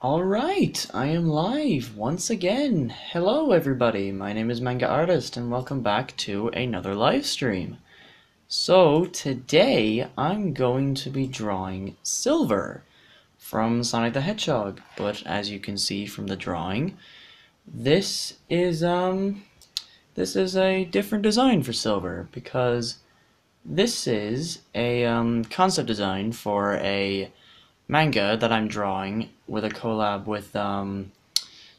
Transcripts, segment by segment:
Alright, I am live once again. Hello everybody, my name is Manga Artist and welcome back to another live stream. So today I'm going to be drawing Silver from Sonic the Hedgehog, but as you can see from the drawing, this is a different design for Silver because this is a concept design for a manga that I'm drawing with a collab with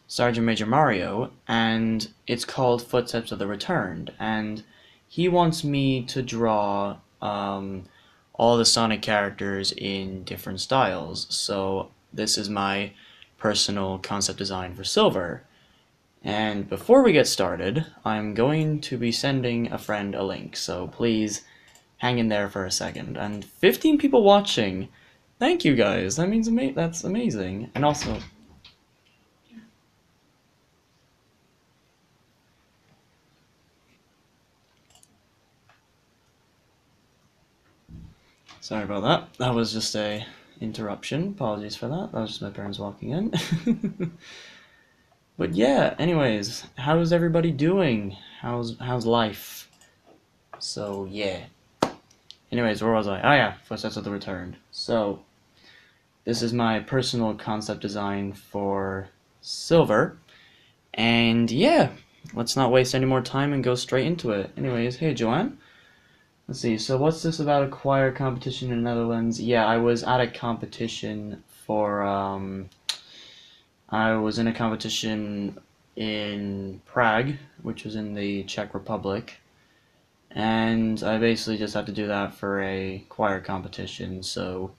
Sergeant Major Mario, and it's called Footsteps of the Returned. And he wants me to draw all the Sonic characters in different styles. So this is my personal concept design for Silver. And before we get started, I'm going to be sending a friend a link, so please hang in there for a second. And 15 people watching. Thank you guys. That means that's amazing. And also, sorry about that. That was just a interruption. Apologies for that. That was just my parents walking in. But yeah, anyways, how's everybody doing? How's life? So yeah. Anyways, where was I? Oh yeah, Footsteps of the Returned. So this is my personal concept design for Silver. And yeah, let's not waste any more time and go straight into it. Anyways, hey Joanne. Let's see, so what's this about a choir competition in the Netherlands? Yeah, I was at a competition for, I was in a competition in Prague, which was in the Czech Republic, and I basically just had to do that for a choir competition, so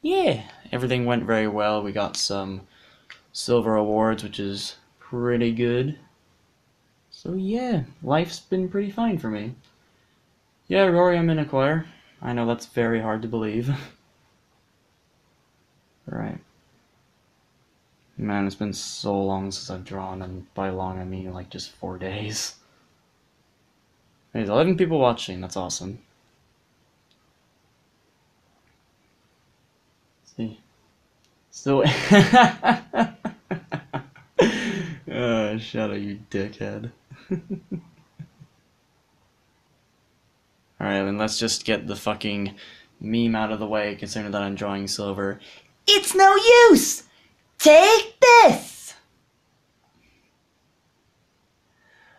yeah, everything went very well. We got some silver awards, which is pretty good. So yeah, life's been pretty fine for me. Yeah, Rory, I'm in a choir. I know that's very hard to believe. Right. Man, it's been so long since I've drawn, and by long I mean like just 4 days. There's 11 people watching, that's awesome. Let's see. Still. Shut up, you dickhead. Alright, then let's just get the fucking meme out of the way, considering that I'm drawing Silver. It's no use! Take this!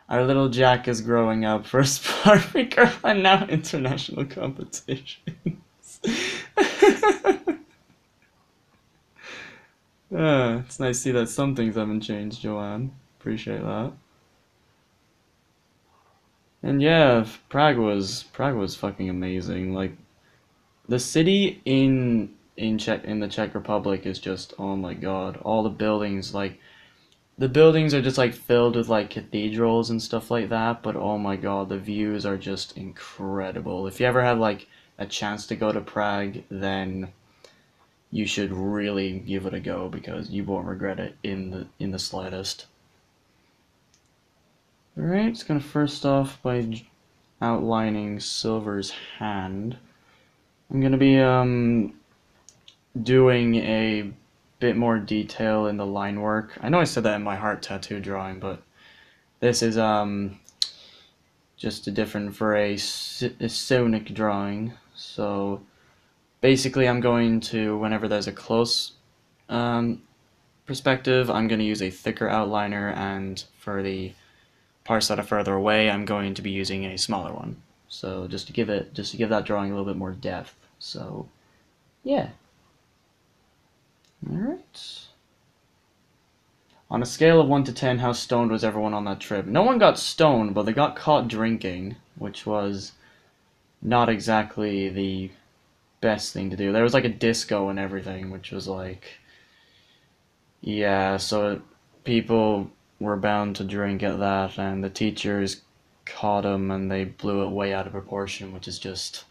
Our little Jack is growing up, first Barbie girl and now international competitions. It's nice to see that some things haven't changed, Joanne. Appreciate that. And yeah, Prague was fucking amazing. Like the city in the Czech Republic is just, oh my god. All the buildings, like the buildings are just like filled with like cathedrals and stuff like that, but oh my god, the views are just incredible. If you ever have like a chance to go to Prague, then you should really give it a go because you won't regret it in the slightest. Alright, it's gonna first off by outlining Silver's hand. I'm gonna be doing a bit more detail in the line work. I know I said that in my heart tattoo drawing, but this is just a different for a Sonic drawing. So basically I'm going to, whenever there's a close perspective, I'm going to use a thicker outliner, and for the parts that are further away, I'm going to be using a smaller one. So just to give that drawing a little bit more depth. So yeah. Alright. On a scale of 1 to 10, how stoned was everyone on that trip? No one got stoned, but they got caught drinking, which was not exactly the best thing to do. There was like a disco and everything, which was like, yeah, so people were bound to drink at that, and the teachers caught them and they blew it way out of proportion, which is just,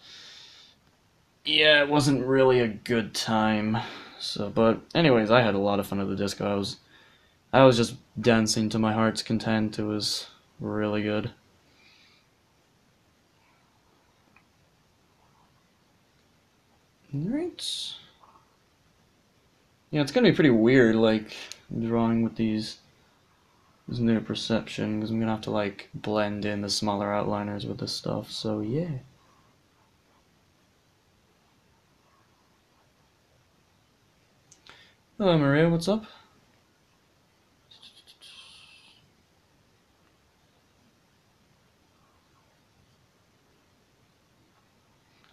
yeah, it wasn't really a good time. So, but anyways, I had a lot of fun at the disco. I was just dancing to my heart's content. It was really good. Alright. Yeah, it's gonna be pretty weird, like, drawing with this new perception, because I'm gonna have to, like, blend in the smaller outliners with this stuff, so yeah. Hello, Maria, what's up?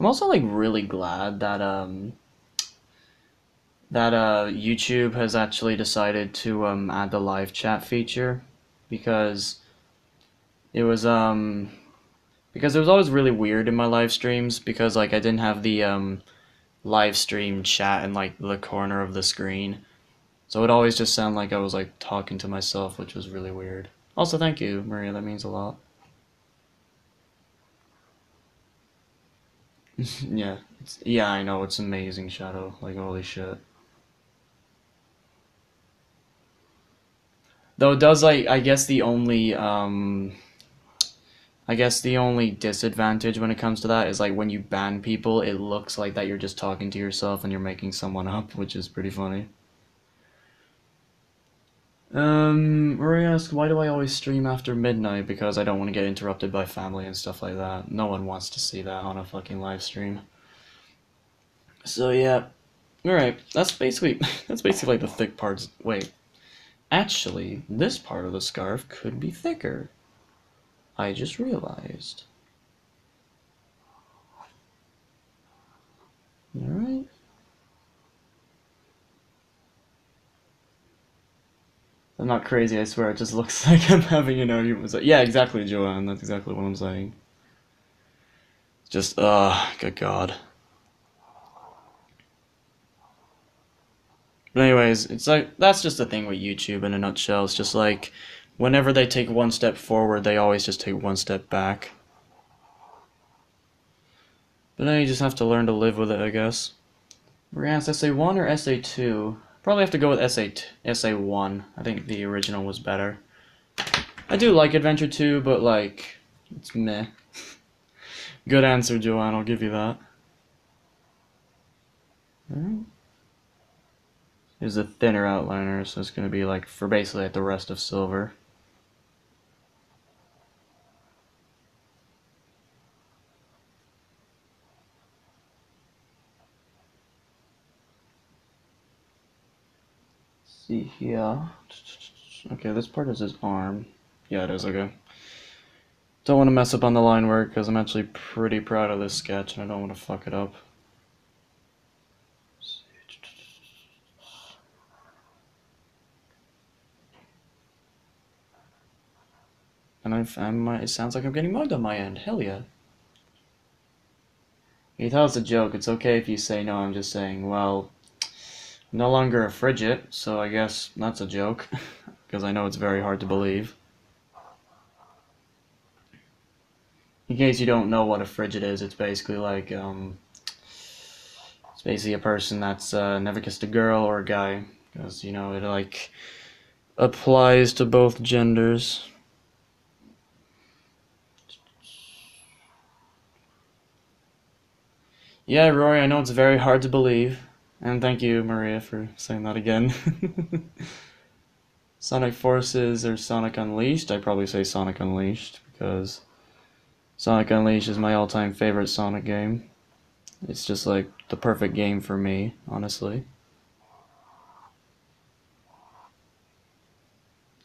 I'm also, like, really glad that, YouTube has actually decided to, add the live chat feature, because it was, because it was always really weird in my live streams, because, like, I didn't have the, live stream chat in, like, the corner of the screen. So it always just sounded like I was, like, talking to myself, which was really weird. Also, thank you, Maria, that means a lot. Yeah, yeah, I know, it's amazing, Shadow. Like, holy shit. Though it does, like, I guess the only disadvantage when it comes to that is, like, when you ban people, it looks like that you're just talking to yourself and you're making someone up, which is pretty funny. Maria asked, why do I always stream after midnight? Because I don't want to get interrupted by family and stuff like that. No one wants to see that on a fucking live stream. So yeah, alright, that's basically like the thick parts. Wait, actually, this part of the scarf could be thicker. I just realized. Alright. I'm not crazy, I swear, it just looks like I'm having an argument with yeah, exactly, Joanne, that's exactly what I'm saying. Just, good god. But anyways, it's like, that's just the thing with YouTube in a nutshell. It's just like, whenever they take one step forward, they always just take one step back. But then you just have to learn to live with it, I guess. We're gonna ask SA1 or SA2? Probably have to go with SA1. I think the original was better. I do like Adventure 2, but like, it's meh. Good answer, Joanne, I'll give you that. Alright. Here's a thinner outliner, so it's gonna be like for basically like the rest of silver. See here. Okay, this part is his arm. Yeah, it is, okay. Don't want to mess up on the line work, because I'm actually pretty proud of this sketch, and I don't want to fuck it up. And it sounds like I'm getting mugged on my end. Hell yeah. You thought it's a joke. It's okay if you say no. I'm just saying, well, I'm no longer a frigid, so I guess that's a joke. Because I know it's very hard to believe. In case you don't know what a frigid is, it's basically like, it's basically a person that's never kissed a girl or a guy. Because, you know, it like applies to both genders. Yeah, Rory, I know it's very hard to believe. And thank you, Maria, for saying that again. Sonic Forces or Sonic Unleashed? I'd probably say Sonic Unleashed, because Sonic Unleashed is my all-time favorite Sonic game. It's just like the perfect game for me, honestly.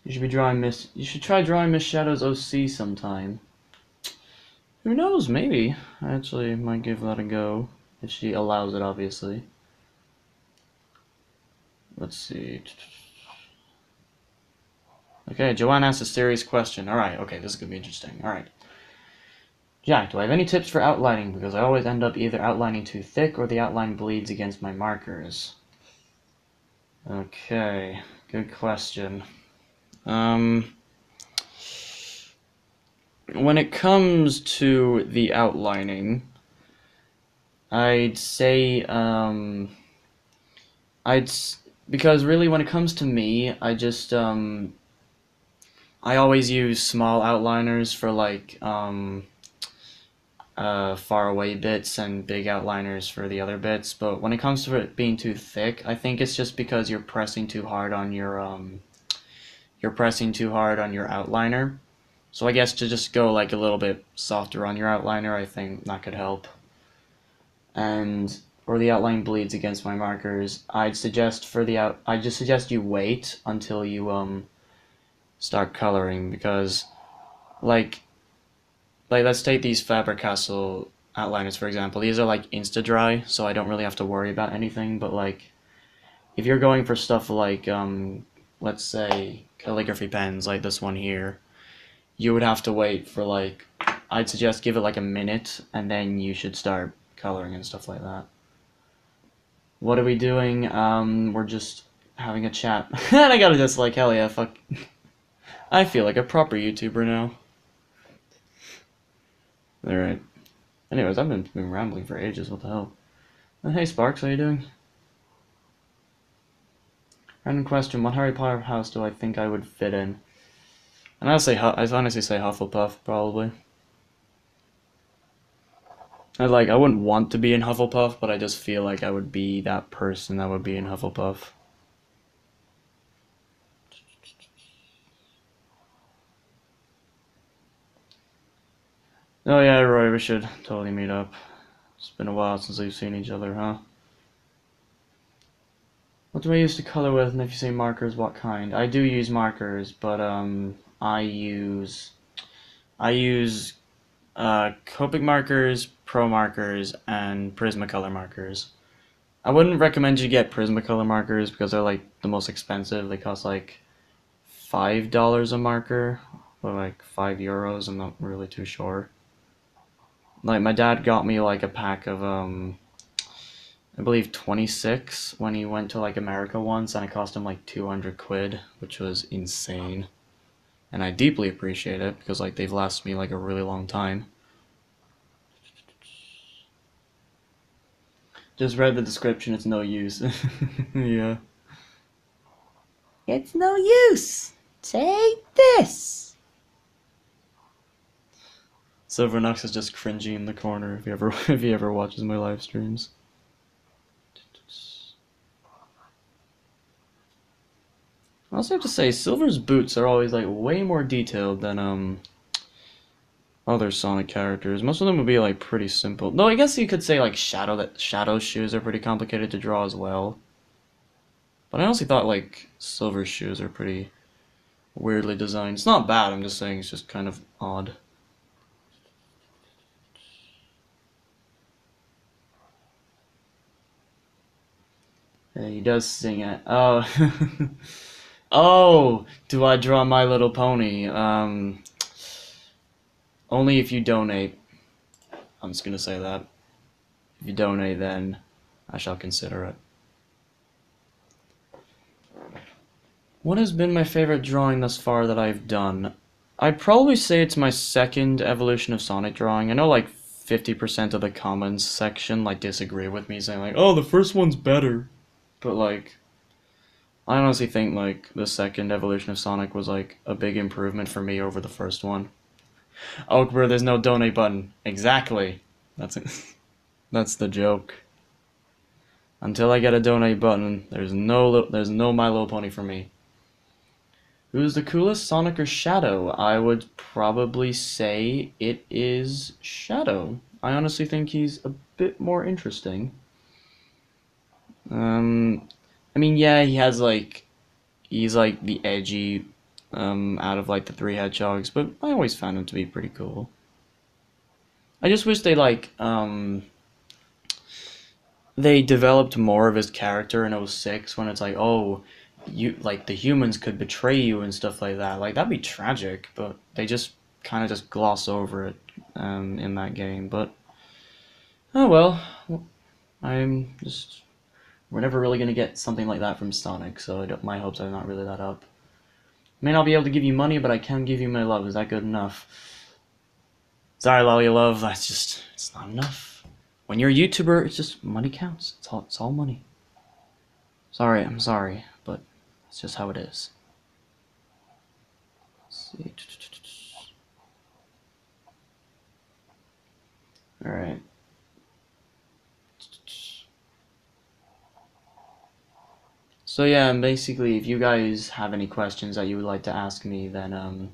You should try drawing Miss Shadow's OC sometime. Who knows, maybe. I actually might give that a go. If she allows it, obviously. Let's see. Okay, Joanne asked a serious question. Alright, okay, this is gonna be interesting. Alright. Jack, do I have any tips for outlining? Because I always end up either outlining too thick or the outline bleeds against my markers. Okay, good question. When it comes to the outlining, I'd say, because really when it comes to me, I always use small outliners for like, far away bits and big outliners for the other bits. But when it comes to it being too thick, I think it's just because you're pressing too hard on your outliner. So I guess to just go like a little bit softer on your outliner, I think that could help. And or the outline bleeds against my markers, I'd just suggest you wait until you start coloring, because like let's take these Faber-Castell outliners for example. These are like insta dry, so I don't really have to worry about anything. But like if you're going for stuff like let's say calligraphy pens like this one here, you would have to wait for like, I'd suggest give it like a minute and then you should start coloring and stuff like that. What are we doing? We're just having a chat. And I gotta just like, hell yeah, fuck. I feel like a proper YouTuber now. Alright. Anyways, I've been rambling for ages, what the hell. Hey Sparks, how you doing? Random question, what Harry Potter house do I think I would fit in? And I'd honestly say Hufflepuff, probably. I wouldn't want to be in Hufflepuff, but I just feel like I would be that person that would be in Hufflepuff. Oh yeah, Roy, we should totally meet up. It's been a while since we've seen each other, huh? What do I use to color with? And if you say markers, what kind? I do use markers, but I use Copic markers, Pro markers, and Prismacolor markers. I wouldn't recommend you get Prismacolor markers because they're like the most expensive. They cost like $5 a marker, or like €5. I'm not really too sure. Like my dad got me like a pack of I believe 26 when he went to like America once, and it cost him like 200 quid, which was insane. And I deeply appreciate it because like they've lasted me like a really long time. Just read the description, it's no use. Yeah. It's no use. Take this. Silvernux is just cringing in the corner if he ever watches my live streams. I also have to say, Silver's boots are always like way more detailed than other Sonic characters. Most of them would be like pretty simple. No, I guess you could say like Shadow's shoes are pretty complicated to draw as well. But I honestly thought like Silver's shoes are pretty weirdly designed. It's not bad, I'm just saying it's just kind of odd. Yeah, he does sing it. Oh. Oh, do I draw My Little Pony? Only if you donate. I'm just gonna say that. If you donate, then I shall consider it. What has been my favorite drawing thus far that I've done? I'd probably say it's my second evolution of Sonic drawing. I know like 50% of the comments section like disagree with me, saying like, oh, the first one's better. But like, I honestly think like the second evolution of Sonic was like a big improvement for me over the first one. Oh, bro, there's no donate button. Exactly. That's it. That's the joke. Until I get a donate button, there's no My Little Pony for me. Who's the coolest, Sonic or Shadow? I would probably say it is Shadow. I honestly think he's a bit more interesting. I mean, yeah, he's like the edgy, out of like the three hedgehogs, but I always found him to be pretty cool. I just wish they developed more of his character in '06 when it's like, oh, you like the humans could betray you and stuff like that. Like that'd be tragic, but they just kind of just gloss over it in that game. But oh well, I'm just we're never really gonna get something like that from Sonic, so my hopes are not really that up. May not be able to give you money, but I can give you my love. Is that good enough? Sorry, Lolly Love, it's not enough. When you're a YouTuber, it's just money counts. It's all money. Sorry, I'm sorry, but it's just how it is. Let's see. Alright. So yeah, and basically, if you guys have any questions that you would like to ask me, then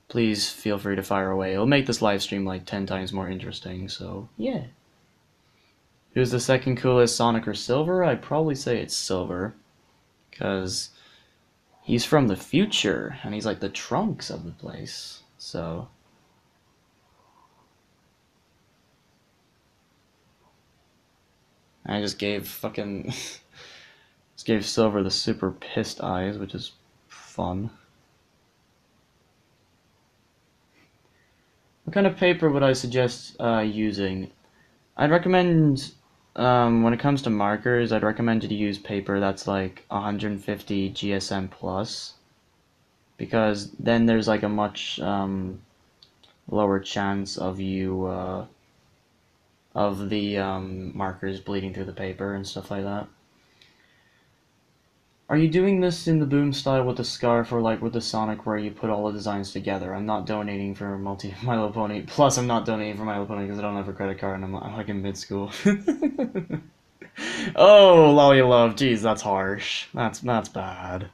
please feel free to fire away. It'll make this live stream like 10 times more interesting, so yeah. Who's the second coolest, Sonic or Silver? I'd probably say it's Silver, because he's from the future, and he's like the Trunks of the place, so... I just gave fucking... just gave Silver the super pissed eyes, which is fun. What kind of paper would I suggest using? I'd recommend, when it comes to markers, I'd recommend you to use paper that's like 150 GSM plus, because then there's like a much lower chance of of the markers bleeding through the paper and stuff like that. Are you doing this in the Boom style with the scarf, or like with the Sonic where you put all the designs together? I'm not donating for My Little Pony. Plus, I'm not donating for My Little Pony because I don't have a credit card and I'm like in mid-school. Oh, Lolly Love. Jeez, that's harsh. That's bad.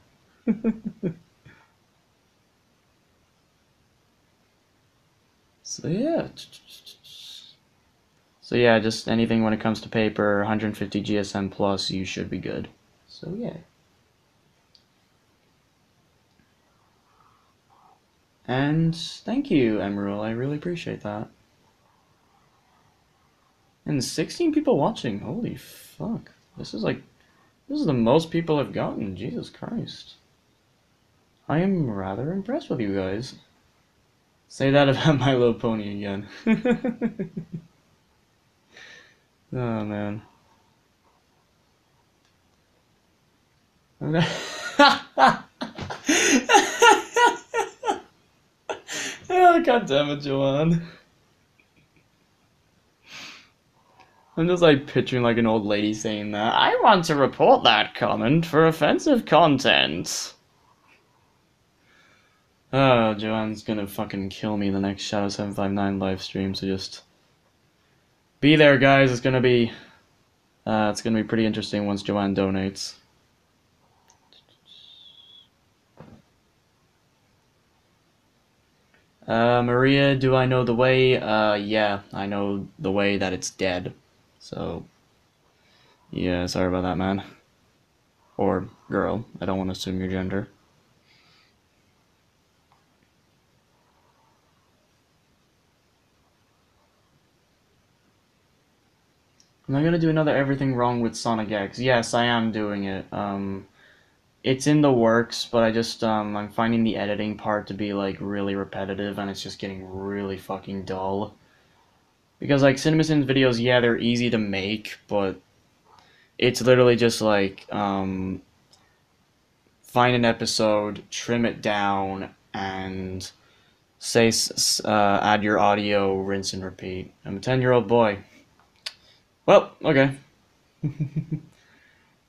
So yeah. So yeah, just anything when it comes to paper, 150 GSM plus, you should be good. So yeah. And thank you, Emerald. I really appreciate that. And 16 people watching. Holy fuck. This is the most people I've gotten. Jesus Christ. I am rather impressed with you guys. Say that about My Little Pony again. Oh, man. Oh, God damn it, Joanne. I'm just like picturing like an old lady saying that. I want to report that comment for offensive content. Oh, Joanne's gonna fucking kill me in the next Shadow759 live stream, so just be there, guys. It's gonna be pretty interesting once Joanne donates. Maria, do I know the way? Yeah, I know the way that it's dead. So, yeah, sorry about that, man. Or girl. I don't want to assume your gender. Am I gonna do another Everything Wrong with Sonic X? Yes, I am doing it. It's in the works, but I'm finding the editing part to be, like, really repetitive, and it's just getting really fucking dull. Because, like, CinemaSins videos, yeah, they're easy to make, but it's literally just, like, find an episode, trim it down, and add your audio, rinse and repeat. I'm a 10-year-old boy. Well, okay.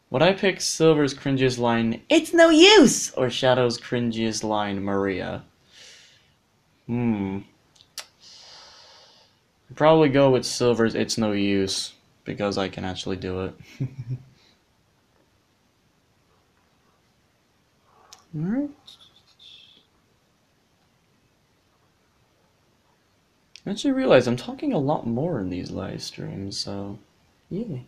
Would I pick Silver's cringiest line, "It's no use," or Shadow's cringiest line, "Maria"? I'd probably go with Silver's "It's no use," because I can actually do it. Alright. I actually realize I'm talking a lot more in these live streams, so yeah.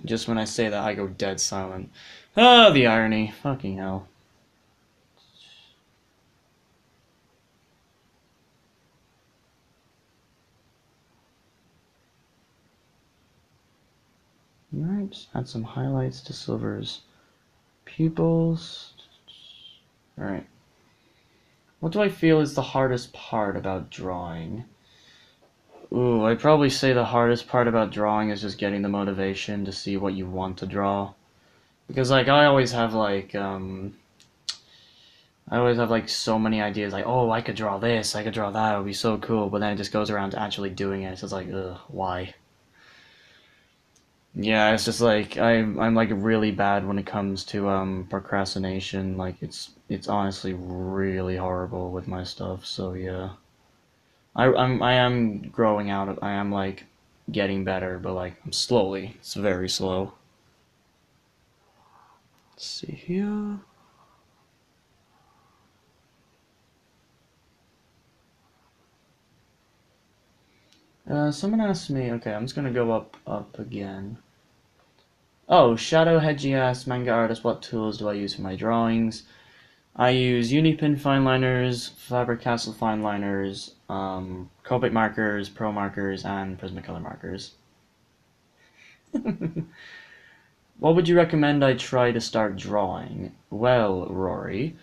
Just when I say that, I go dead silent. Ah, the irony. Fucking hell. Alright, add some highlights to Silver's pupils. Alright. What do I feel is the hardest part about drawing? Ooh, I'd probably say the hardest part about drawing is just getting the motivation to see what you want to draw. Because, like, I always have, like, so many ideas, like, oh, I could draw this, I could draw that, it would be so cool, but then it just goes around to actually doing it, so it's like, ugh, why? Yeah, it's just like I'm like really bad when it comes to procrastination. Like it's honestly really horrible with my stuff. So yeah, I am growing out of I am like getting better, but like I'm slowly. It's very slow. Let's see here. Someone asked me. Okay, I'm just gonna go up again. Oh, Shadow Hedgy asks, manga artist, what tools do I use for my drawings? I use Unipin fine liners, Faber-Castell fine liners, Copic markers, Pro markers, and Prismacolor markers. What would you recommend I try to start drawing? Well, Rory,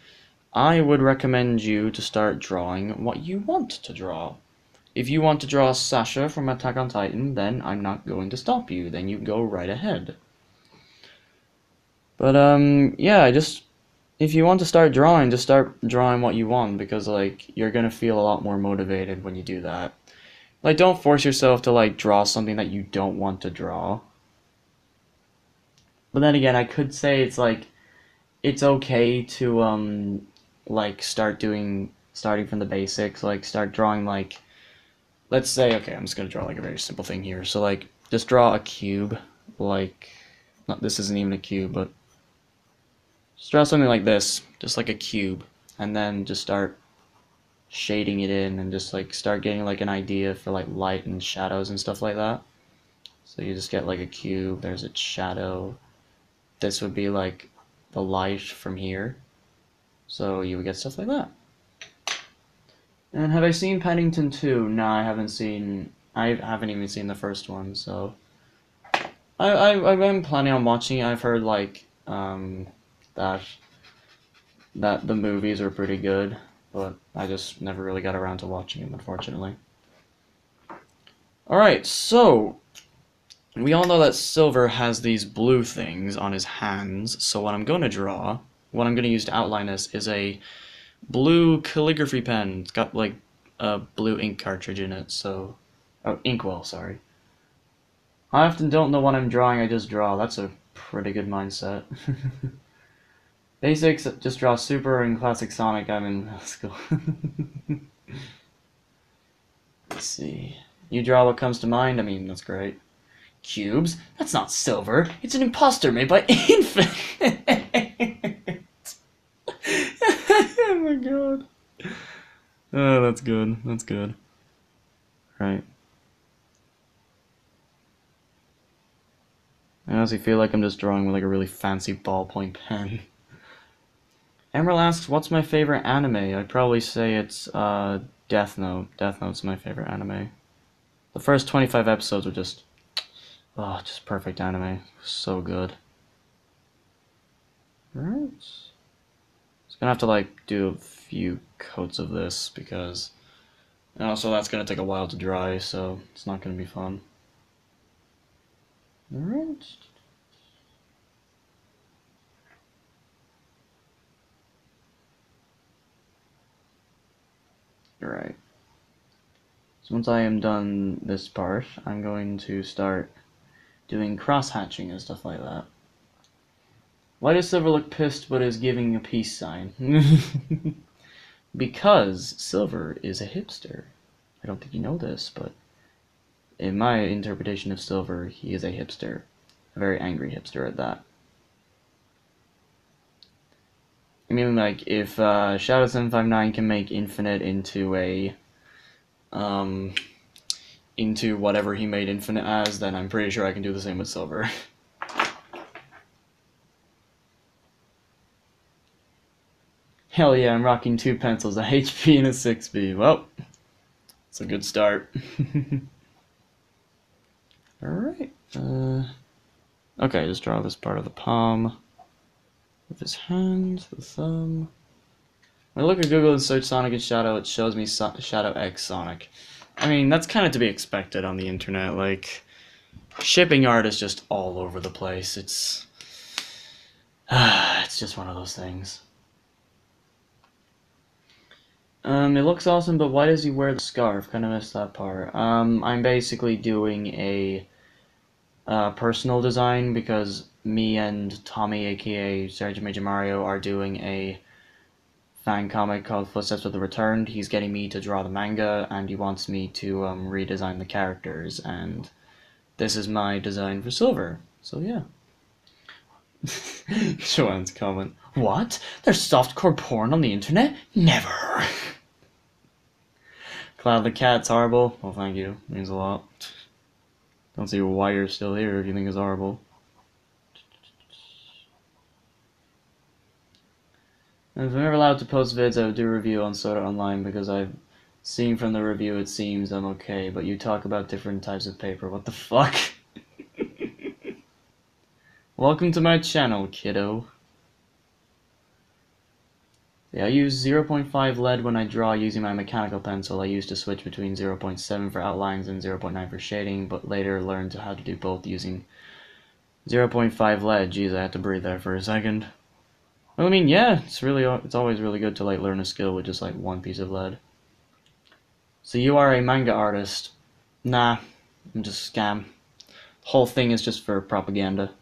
I would recommend you to start drawing what you want to draw. If you want to draw Sasha from Attack on Titan, then I'm not going to stop you. Then you go right ahead. But yeah, just if you want to start drawing, just start drawing what you want because like you're gonna feel a lot more motivated when you do that. Like don't force yourself to like draw something that you don't want to draw. But then again, I could say it's like it's okay to like starting from the basics, like start drawing like let's say okay, I'm just gonna draw like a very simple thing here. So like just draw a cube, like not this isn't even a cube, but just draw something like this, just like a cube, and then just start shading it in and just like start getting like an idea for like light and shadows and stuff like that. So you just get like a cube, there's a shadow. This would be like the light from here. So you would get stuff like that. And have I seen Paddington 2? No, I haven't even seen the first one, so I've been planning on watching it. I've heard like that the movies are pretty good, but I just never really got around to watching them, unfortunately. Alright, so we all know that Silver has these blue things on his hands, so what I'm going to draw, what I'm going to use to outline this, is a blue calligraphy pen. It's got like a blue ink cartridge in it, so... Oh, inkwell, sorry. I often don't know what I'm drawing, I just draw. That's a pretty good mindset. Basics, just draw Super and Classic Sonic. I'm in middle school. Let's see. You draw what comes to mind? I mean, that's great. Cubes? That's not Silver. It's an imposter made by Infinite. Oh my god. Oh, that's good. That's good. Right. I honestly feel like I'm just drawing with like a really fancy ballpoint pen. Emerald asks, what's my favorite anime? I'd probably say it's Death Note. Death Note's my favorite anime. The first 25 episodes were just, oh, just perfect anime. So good. Alright. Just gonna have to like do a few coats of this because, and also that's gonna take a while to dry, so it's not gonna be fun. Alright. Alright. So once I am done this part, I'm going to start doing cross-hatching and stuff like that. Why does Silver look pissed but is giving a peace sign? Because Silver is a hipster. I don't think you know this, but in my interpretation of Silver, he is a hipster. A very angry hipster at that. I mean, like, if Shadow759 can make Infinite into a, into whatever he made Infinite as, then I'm pretty sure I can do the same with Silver. Hell yeah, I'm rocking 2 pencils, a HP and a 6B. Well, it's a good start. Alright. Okay, just draw this part of the palm with his hand, the thumb. When I look at Google and search Sonic and Shadow, it shows me Shadow X Sonic. I mean, that's kind of to be expected on the internet. Like, shipping art is just all over the place. It's just one of those things. It looks awesome, but why does he wear the scarf? Kind of missed that part. I'm basically doing a personal design because me and Tommy, aka Sergeant Major Mario, are doing a fan comic called Footsteps of the Returned. He's getting me to draw the manga, and he wants me to redesign the characters, and this is my design for Silver. So yeah. Joanne's comment. What? There's softcore porn on the internet? Never! Cloud the cat's horrible. Well, thank you. Means a lot. Don't see why you're still here if you think it's horrible. And if I'm ever allowed to post vids, I would do a review on Soda Online because I've seen from the review it seems I'm okay, but you talk about different types of paper. What the fuck? Welcome to my channel, kiddo. Yeah, I use 0.5 lead when I draw using my mechanical pencil. I used to switch between 0.7 for outlines and 0.9 for shading, but later learned how to do both using 0.5 lead. Jeez, I had to breathe there for a second. Well, I mean, yeah, it's always really good to like learn a skill with just like one piece of lead. So you are a manga artist? Nah, I'm just a scam. The whole thing is just for propaganda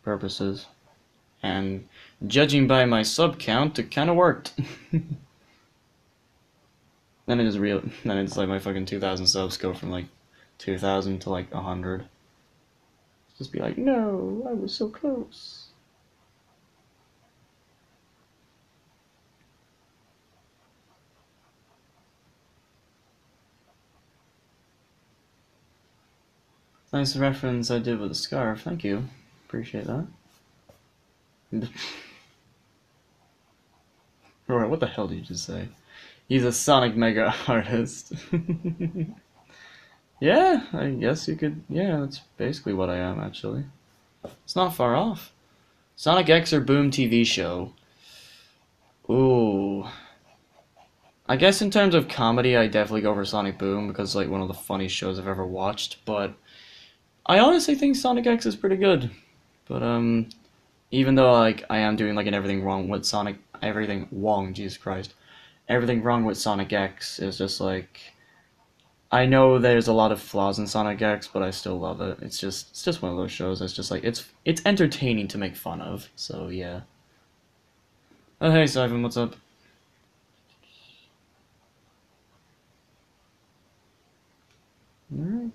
purposes. And judging by my sub count, it kind of worked. Then it is real. Then it's like my fucking 2,000 subs go from like 2,000 to like 100. Just be like, no, I was so close. Nice reference I did with the scarf. Thank you. Appreciate that. Alright, what the hell did you just say? He's a Sonic Mega artist. Yeah, I guess you could. Yeah, that's basically what I am, actually. It's not far off. Sonic X or Boom TV show? Ooh. I guess in terms of comedy, I definitely go for Sonic Boom because it's like one of the funniest shows I've ever watched, but I honestly think Sonic X is pretty good. But even though like I am doing like an everything wrong, Jesus Christ. Everything wrong with Sonic X is just like I know there's a lot of flaws in Sonic X, but I still love it. It's just one of those shows that's just like it's entertaining to make fun of. So yeah. Oh hey Siphon, what's up? Alright.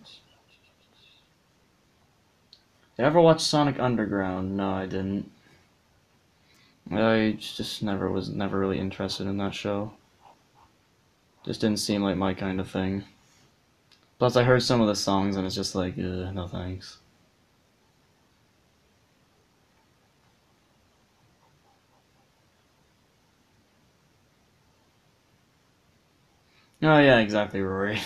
Did I ever watch Sonic Underground? No, I didn't. I just never really interested in that show. Just didn't seem like my kind of thing. Plus, I heard some of the songs and it's just like, no thanks. Oh yeah, exactly, Rory.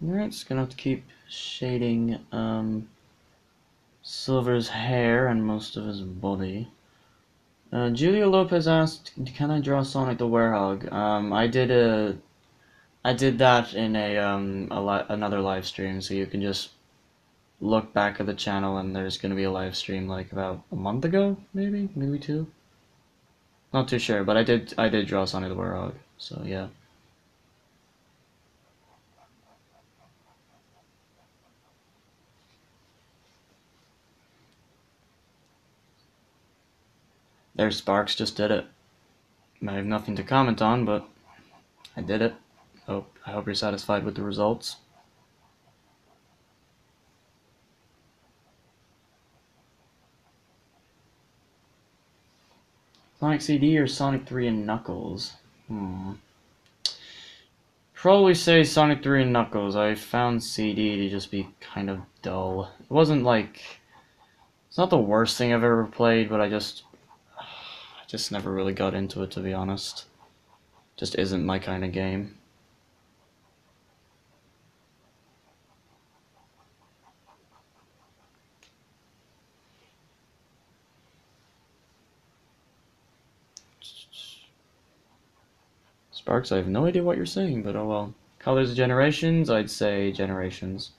Alright, just gonna have to keep shading Silver's hair and most of his body. Julia Lopez asked, "Can I draw Sonic the Werehog?" I did that in another live stream, so you can just look back at the channel and there's gonna be a live stream like about a month ago, maybe two. Not too sure, but I did draw Sonic the Werehog, so yeah. There's Sparks just did it. I have nothing to comment on, but I did it. I hope you're satisfied with the results. Sonic CD or Sonic 3 and Knuckles? Probably say Sonic 3 and Knuckles. I found CD to just be kind of dull. It wasn't like it's not the worst thing I've ever played, but I just never really got into it to be honest. Just isn't my kind of game. Sparks, I have no idea what you're saying, but oh well. Colors of Generations, I'd say Generations.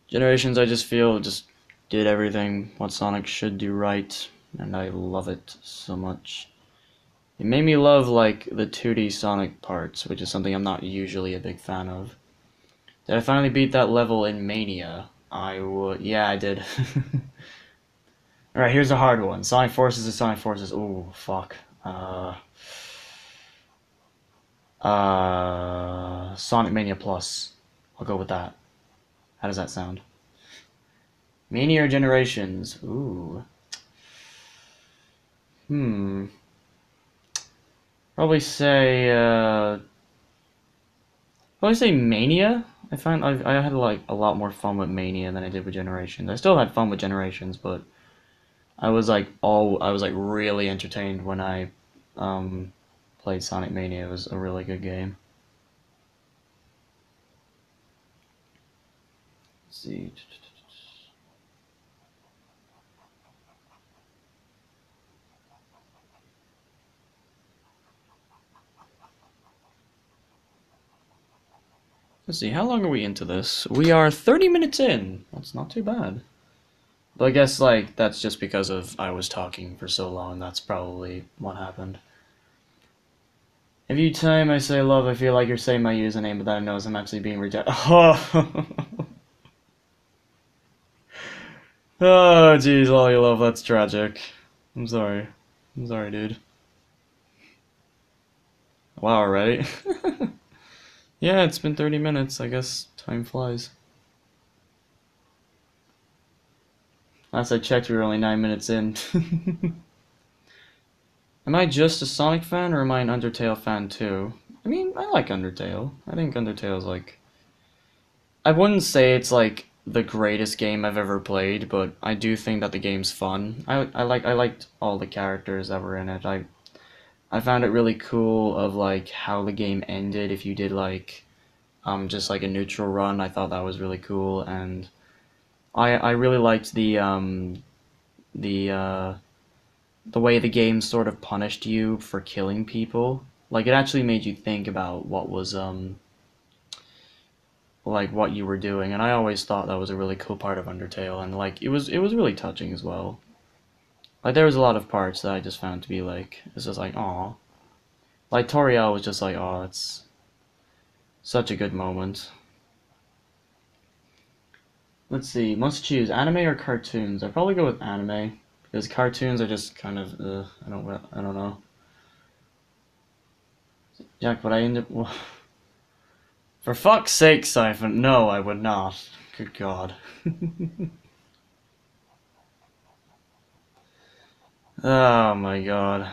Generations, I just feel, just did everything what Sonic should do right, and I love it so much. It made me love, like, the 2D Sonic parts, which is something I'm not usually a big fan of. Did I finally beat that level in Mania? I would. Yeah, I did. Alright, here's a hard one. Sonic Forces is Sonic Forces. Ooh, fuck. Sonic Mania Plus. I'll go with that. How does that sound? Mania or Generations? Ooh. Probably say, probably say Mania. I find I had like a lot more fun with Mania than I did with Generations. I still had fun with Generations, but I was like really entertained when I played Sonic Mania. It was a really good game. Let's see. Let's see, how long are we into this? We are 30 minutes in. That's not too bad. But I guess, like, that's just because of I was talking for so long. That's probably what happened. Every time I say love, I feel like you're saying my username, but that knows I'm actually being rejected. Oh, oh, jeez, all your love, that's tragic. I'm sorry. I'm sorry, dude. Wow, right? Yeah, it's been 30 minutes. I guess time flies. Last I checked, we were only 9 minutes in. Am I just a Sonic fan, or am I an Undertale fan too? I mean, I like Undertale. I think Undertale's like... I wouldn't say it's like the greatest game I've ever played, but I do think that the game's fun. I liked all the characters that were in it. I found it really cool of like how the game ended if you did like just like a neutral run. I thought that was really cool, and I really liked the the way the game sort of punished you for killing people. Like it actually made you think about what was like what you were doing, and I always thought that was a really cool part of Undertale, and like it was really touching as well. Like there was a lot of parts that I just found to be like it's just like aw. Like Toriel was just like oh it's such a good moment. Let's see, must choose anime or cartoons. I'd probably go with anime because cartoons are just kind of I don't know. Jack, would I end up? For fuck's sake, Siphon. No, I would not. Good God. Oh my God.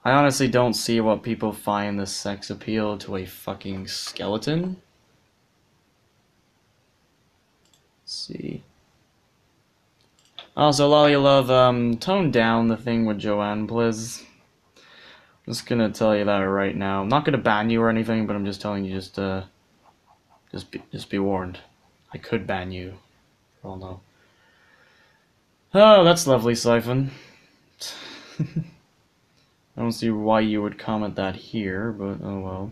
I honestly don't see what people find the sex appeal to a fucking skeleton. Let's see. Also, Lolly Love, tone down the thing with Joanne, please. Just gonna tell you that right now. I'm not gonna ban you or anything, but I'm just telling you, just be warned. I could ban you. For all know. Oh, that's lovely, Siphon. I don't see why you would comment that here, but oh well.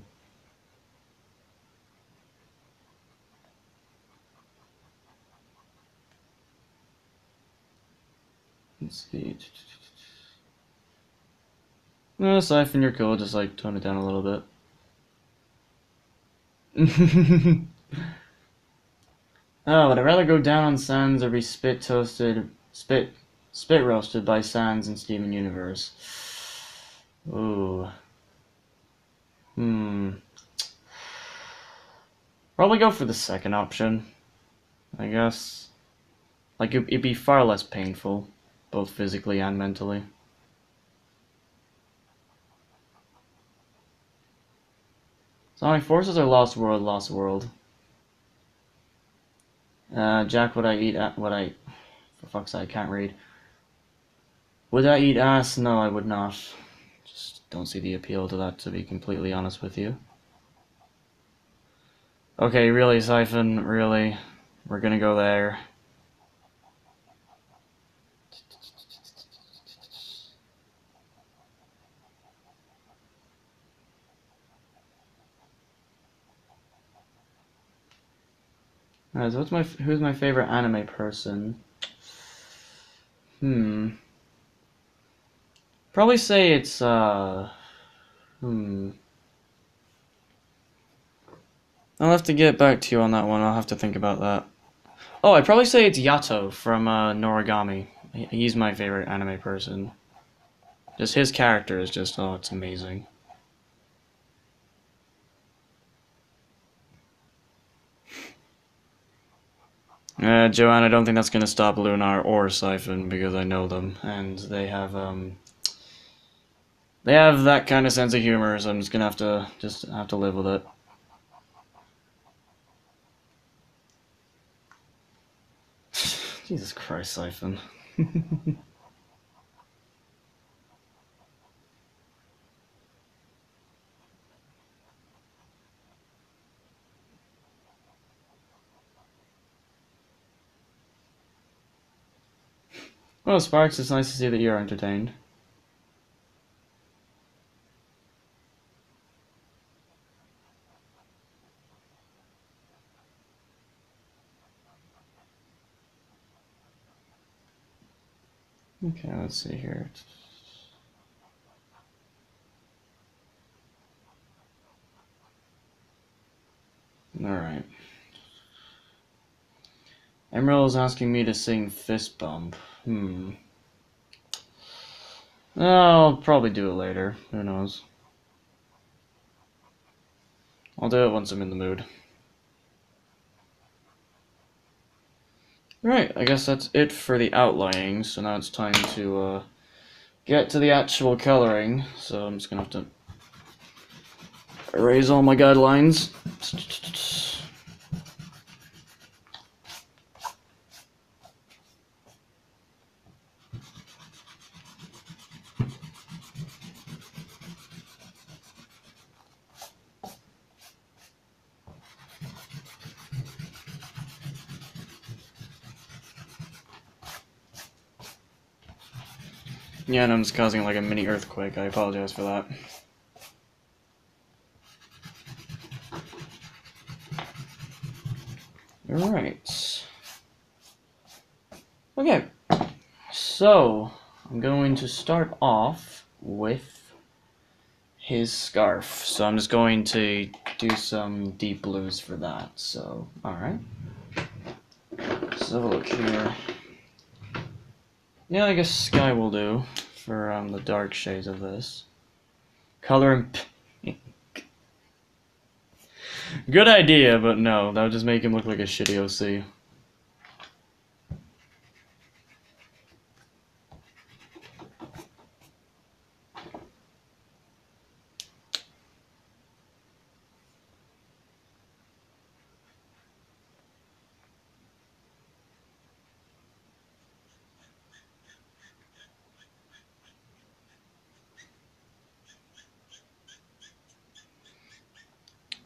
Let's see. No, Siphon, you're cool. Just like tone it down a little bit. Oh, would I rather go down on Sans or be spit roasted by Sans in Steven Universe? Ooh. Hmm. Probably go for the second option, I guess. Like, it'd be far less painful, both physically and mentally. Sonic Forces or Lost World? Lost World. Jack, would I eat... would I... For fuck's sake, I can't read. Would I eat ass? No, I would not. Just don't see the appeal to that, to be completely honest with you. Okay, really, Siphon, really? We're gonna go there. Alright, so who's my favorite anime person? Probably say it's I'll have to get back to you on that one. I'll have to think about that. Oh, I'd probably say it's Yato from Noragami. He's my favorite anime person. Just his character is just, oh, it's amazing. Joanne, I don't think that's gonna stop Lunar or Siphon because I know them, and they have that kind of sense of humor, so I'm just gonna have to live with it. Jesus Christ, Siphon. Well, Sparks, it's nice to see that you're entertained. Okay, let's see here. Alright. Emerald is asking me to sing Fist Bump. I'll probably do it later. Who knows? I'll do it once I'm in the mood. Right, I guess that's it for the outlining, so now it's time to get to the actual coloring. So I'm just gonna have to erase all my guidelines. Yeah, and I'm just causing like a mini earthquake. I apologize for that. Alright. Okay. So, I'm going to start off with his scarf. So I'm just going to do some deep blues for that. So, alright. Let's have a look here. Yeah, I guess sky will do for the dark shades of this. Color and good idea, but no, that would just make him look like a shitty OC.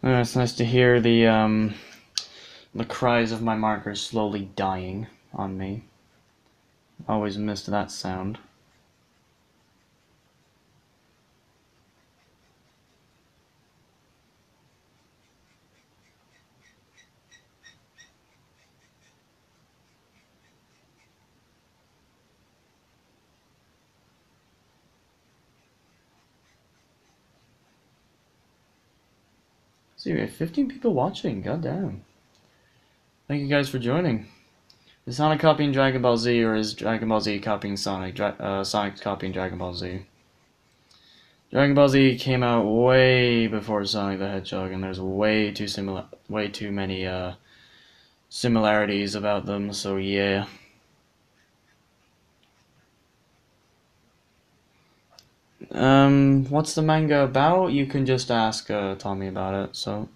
It's nice to hear the cries of my markers slowly dying on me. Always missed that sound. See, we have 15 people watching. Goddamn. Thank you guys for joining. Is Sonic copying Dragon Ball Z, or is Dragon Ball Z copying Sonic? Sonic's copying Dragon Ball Z. Dragon Ball Z came out way before Sonic the Hedgehog, and there's way too many similarities about them. So yeah. What's the manga about? You can just ask Tommy about it. So.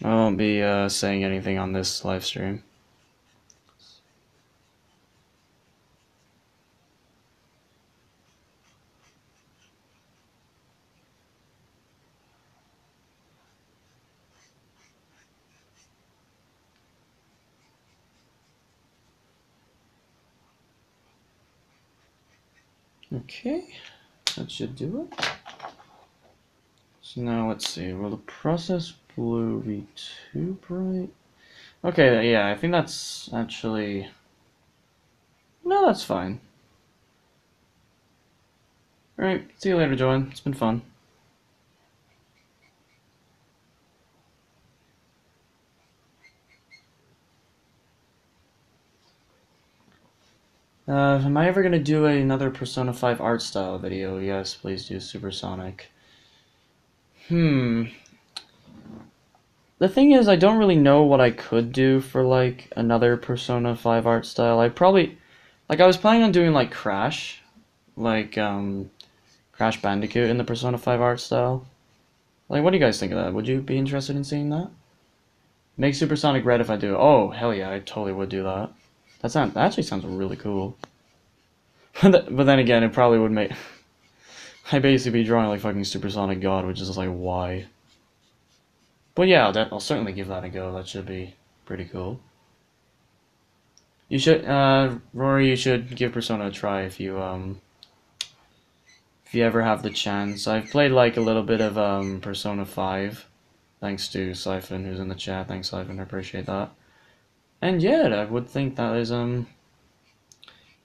I won't be saying anything on this live stream. Okay, that should do it. So now let's see, will the process blue be too bright? Okay, yeah, I think that's actually... No, that's fine. Alright, see you later, Joanne. It's been fun. Am I ever gonna do another Persona 5 art style video? Yes, please do, Supersonic. The thing is, I don't really know what I could do for, like, another Persona 5 art style. I probably... Like, I was planning on doing, like, Crash. Like, Crash Bandicoot in the Persona 5 art style. Like, what do you guys think of that? Would you be interested in seeing that? Make Supersonic Red if I do. Oh, hell yeah, I totally would do that. That actually sounds really cool. But then again, it probably would make... I'd basically be drawing like fucking Supersonic God, which is like, why? But yeah, I'll certainly give that a go. That should be pretty cool. You should, Rory, you should give Persona a try if you ever have the chance. I've played like a little bit of Persona 5, thanks to Siphon who's in the chat. Thanks, Siphon, I appreciate that. And yeah, I would think that is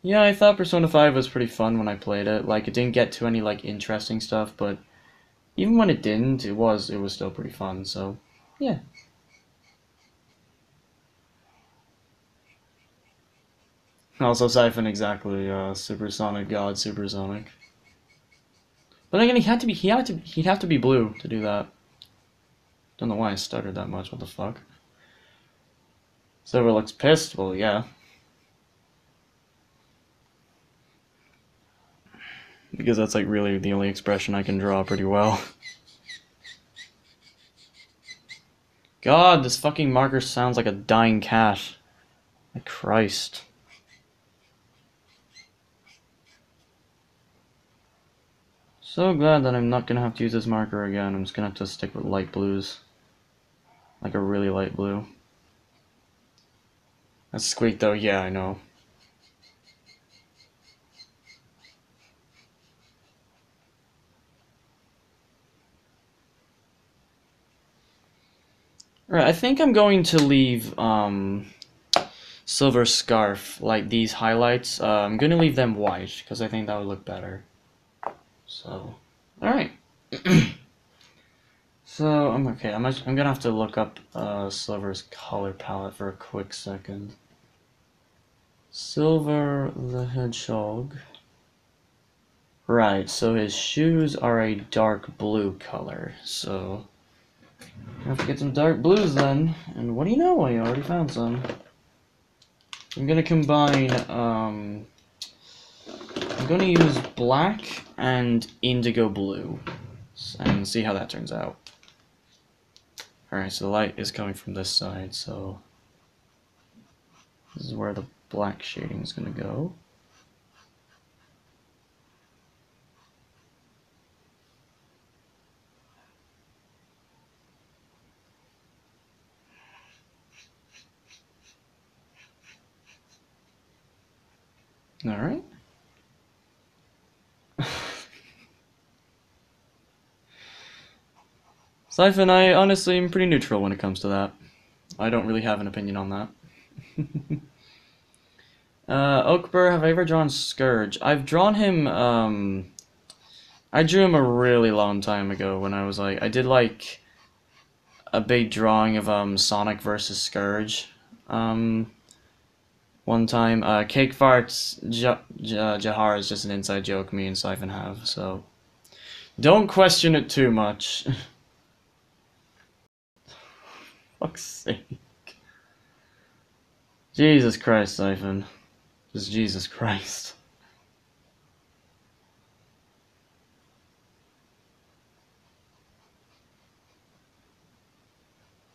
yeah, I thought Persona 5 was pretty fun when I played it. Like, it didn't get to any like interesting stuff, but even when it didn't, it was still pretty fun. So yeah. Also, Siphon, exactly. Supersonic God, Supersonic. But then again, he'd have to be blue to do that. Don't know why I stuttered that much. What the fuck? Silver looks pissed. Well, yeah, because that's like really the only expression I can draw pretty well. God, this fucking marker sounds like a dying cat. My Christ. So glad that I'm not gonna have to use this marker again. I'm just gonna have to stick with light blues. Like a really light blue. That's squeak though, yeah, I know. Alright, I think I'm going to leave Silver Scarf, like these highlights. I'm gonna leave them white, because I think that would look better. So, alright. So, I'm okay. I'm gonna have to look up Silver's color palette for a quick second. Silver the Hedgehog. Right, so his shoes are a dark blue color, so I have to get some dark blues then. And what do you know? I already found some. I'm gonna combine, I'm gonna use black and indigo blue and see how that turns out. Alright, so the light is coming from this side, so this is where the black shading is gonna go. Alright. Siphon, I honestly am pretty neutral when it comes to that. I don't really have an opinion on that. Oakbur, have I ever drawn Scourge? I've drawn him, I drew him a really long time ago when I was like, I did like a big drawing of Sonic versus Scourge. One time, Cake Farts Jahar is just an inside joke me and Siphon have, so don't question it too much. Fuck's sake. Jesus Christ, Siphon. Just Jesus Christ.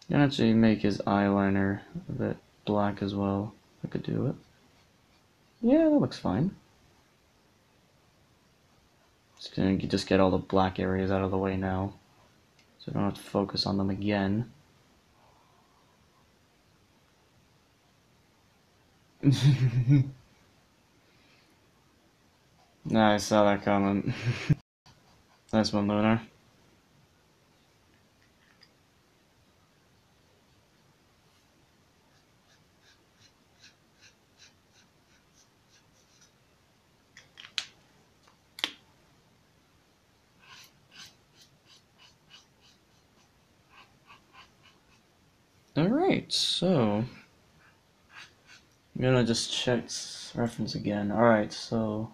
I can actually make his eyeliner a bit black as well. I could do it. Yeah, that looks fine. Just gonna get all the black areas out of the way now, so I don't have to focus on them again. Nah, I saw that comment. Nice one, Lunar. Alright, so I'm gonna just check reference again. Alright, so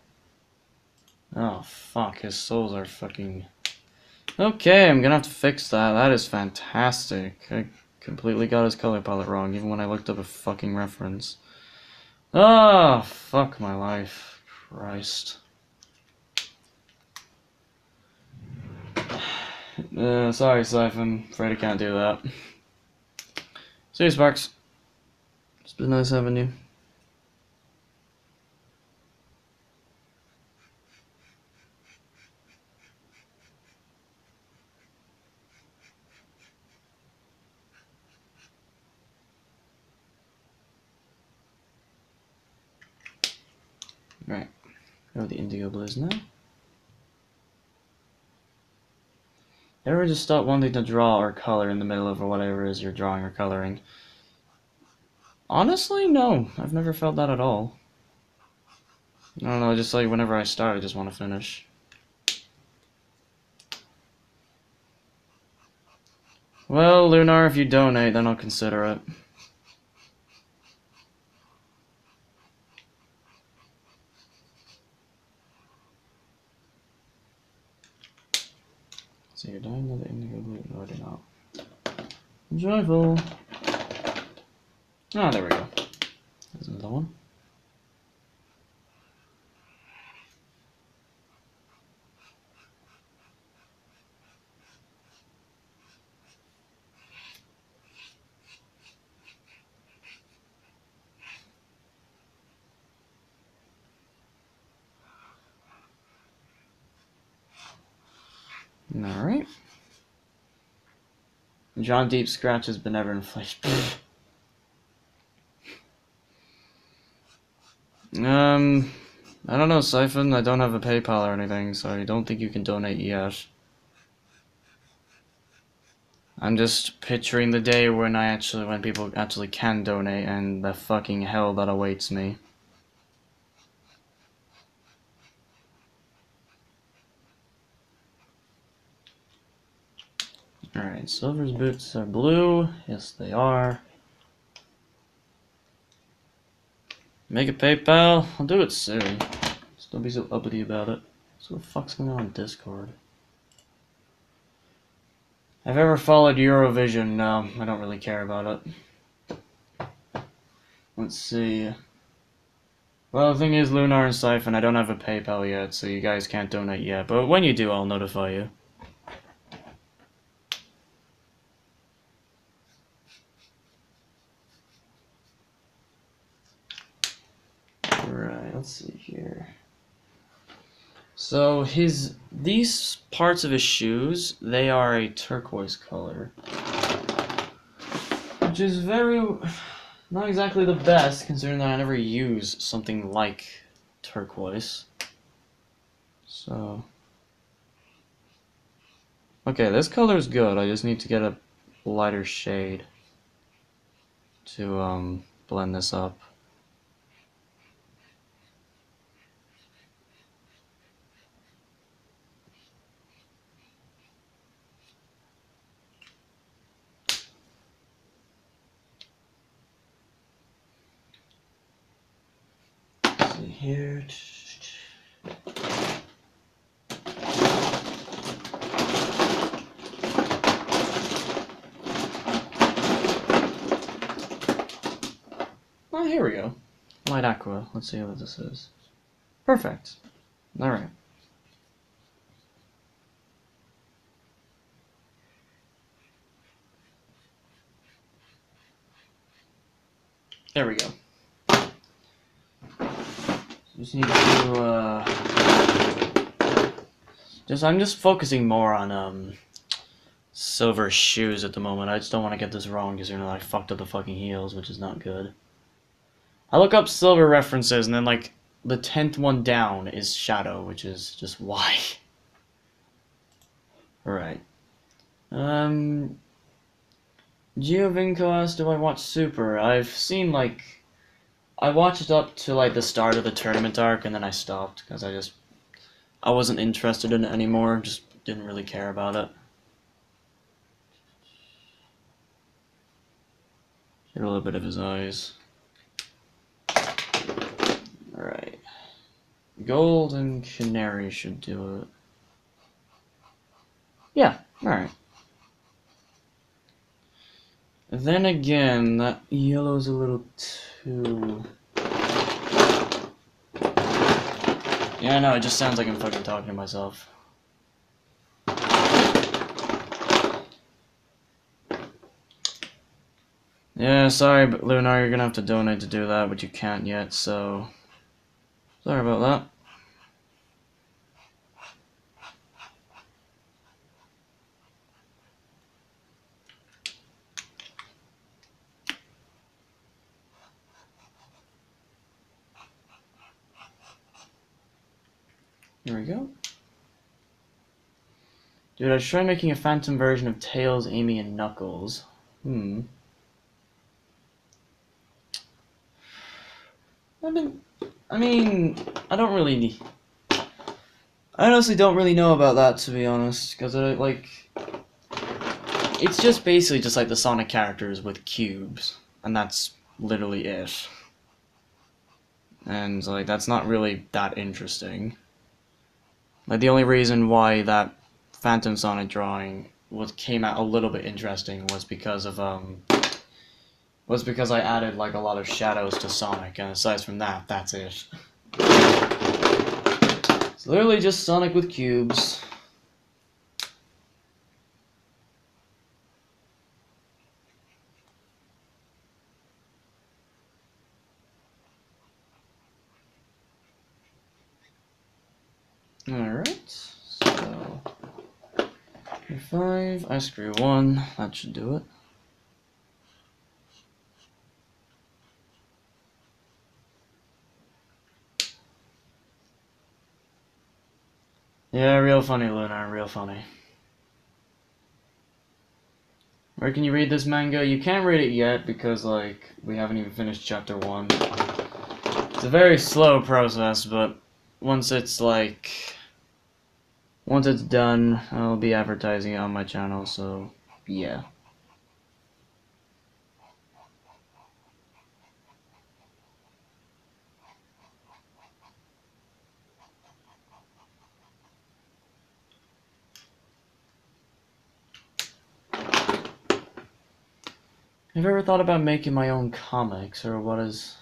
oh fuck, his souls are fucking okay, I'm gonna have to fix that. That is fantastic. I completely got his color palette wrong, even when I looked up a fucking reference. Oh, fuck my life. Christ. Sorry, Siphon. Afraid I can't do that. See you, Sparks. It's been nice having you. Right. Go with the indigo blues now. Ever just stop wanting to draw or color in the middle of whatever it is you're drawing or coloring? Honestly, no. I've never felt that at all. I don't know, just like whenever I start, I just want to finish. Well, Lunar, if you donate, then I'll consider it. So you're dying to the indigo blue? No, I do not. Joyful. Ah, there we go. There's another one. Alright. John Deep scratches benevolent flesh. I don't know, Siphon. I don't have a PayPal or anything, so I don't think you can donate yet. I'm just picturing the day when people actually can donate and the fucking hell that awaits me. Alright, Silver's boots are blue. Yes, they are. Make a PayPal? I'll do it soon. Just don't be so uppity about it. So what the fuck's going on Discord? Have I ever followed Eurovision? No, I don't really care about it. Let's see. Well, the thing is, Lunar and Siphon, I don't have a PayPal yet, so you guys can't donate yet. But when you do, I'll notify you. Right, let's see here. So these parts of his shoes, they are a turquoise color. Which is not exactly the best, considering that I never use something like turquoise. So... okay, this color is good, I just need to get a lighter shade to, blend this up. Let's see here... oh, here we go. Light aqua. Let's see what this is. Perfect. Alright. There we go. Just need to, I'm just focusing more on, Silver shoes at the moment. I just don't want to get this wrong, because, I fucked up the fucking heels, which is not good. I look up Silver references, and then, like, the 10th one down is Shadow, which is just why. Alright. Giovinco asked, do I watch Super? I've seen, like... I watched up to, like, the start of the tournament arc, and then I stopped, because I wasn't interested in it anymore, just didn't really care about it. Get a little bit of his eyes. Alright. Gold and canary should do it. Yeah, alright. Then again, that yellow's a little too... Yeah, I know, it just sounds like I'm fucking talking to myself. Yeah, sorry, but Lunar, you're gonna have to donate to do that, but you can't yet, so... Sorry about that. Here we go. Dude, I should try making a phantom version of Tails, Amy, and Knuckles. I mean, I don't really... I honestly don't really know about that, to be honest, because, like... It's just basically just like the Sonic characters with cubes, and that's literally it. And, like, that's not really that interesting. Like, the only reason why that Phantom Sonic drawing came out a little bit interesting was because of, was because I added, like, a lot of shadows to Sonic, and aside from that, that's it. It's literally just Sonic with cubes. Alright, so... 5, I screw 1, that should do it. Yeah, real funny, Lunar, real funny. Where can you read this manga? You can't read it yet because, like, we haven't even finished chapter 1. It's a very slow process, but once it's done, I'll be advertising it on my channel, so, yeah. Have you ever thought about making my own comics, or what is...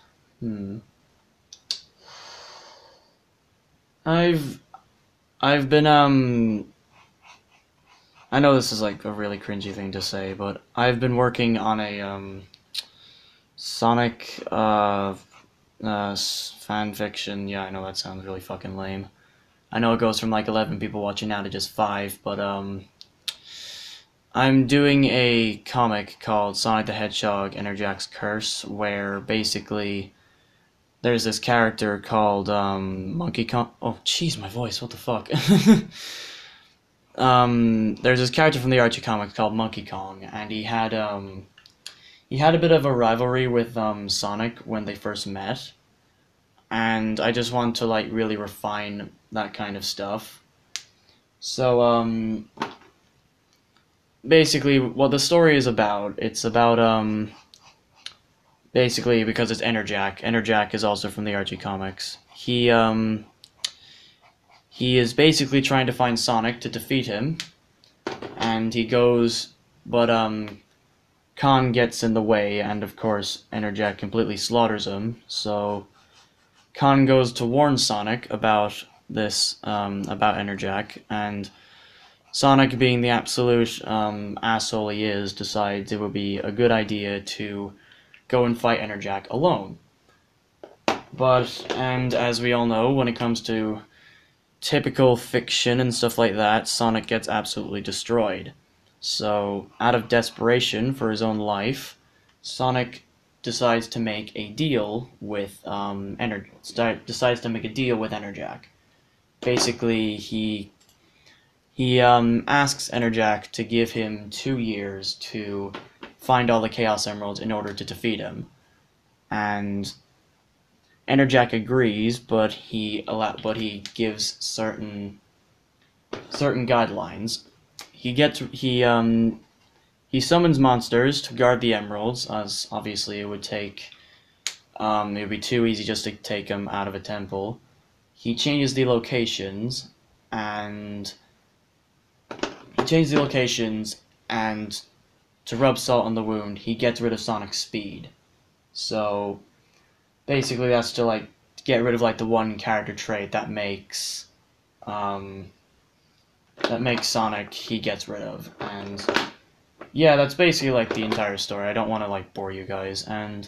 I've been, I know this is, like, a really cringy thing to say, but I've been working on a, Sonic, fan fiction. Yeah, I know that sounds really fucking lame. I know it goes from, like, 11 people watching now to just 5, but, I'm doing a comic called Sonic the Hedgehog, Enerjac's Curse, where basically there's this character called Monkey Kong. Oh, jeez, my voice. What the fuck? There's this character from the Archie comics called Monkey Kong, and he had a bit of a rivalry with Sonic when they first met, and I just want to, like, really refine that kind of stuff. So basically, what the story is about, it's about basically, because it's Enerjack. Enerjack is also from the Archie comics. He is basically trying to find Sonic to defeat him, and he goes, but Khan gets in the way, and of course Enerjack completely slaughters him. So Khan goes to warn Sonic about this, about Enerjack, and Sonic, being the absolute asshole he is, decides it would be a good idea to go and fight Enerjack alone. And as we all know, when it comes to typical fiction and stuff like that, Sonic gets absolutely destroyed. So, out of desperation for his own life, Sonic decides to make a deal with Enerjack. Basically, he asks Enerjack to give him 2 years to find all the Chaos Emeralds in order to defeat him. And Enerjack agrees, but he gives certain guidelines. he summons monsters to guard the emeralds, as obviously it would take. It would be too easy just to take them out of a temple. He changes the locations, and and to rub salt on the wound, he gets rid of Sonic's speed. So basically, that's to like get rid of like the one character trait um, that makes Sonic he gets rid of, and yeah, that's basically like the entire story. I don't want to like bore you guys. And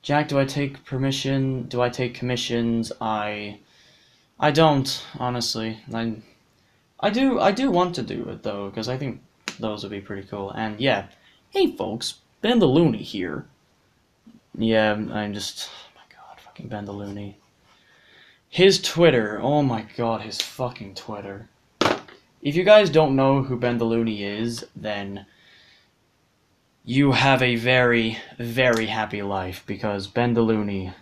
Jack, do I take permission? Do I take commissions? I don't, honestly. I do want to do it though, because I think those would be pretty cool. And yeah, hey folks, Ben the Looney here. Yeah, I'm just, oh my god, fucking Ben the Looney. His Twitter, oh my god, his fucking Twitter. If you guys don't know who Ben the Looney is, then you have a very, very happy life, because Ben the Looney,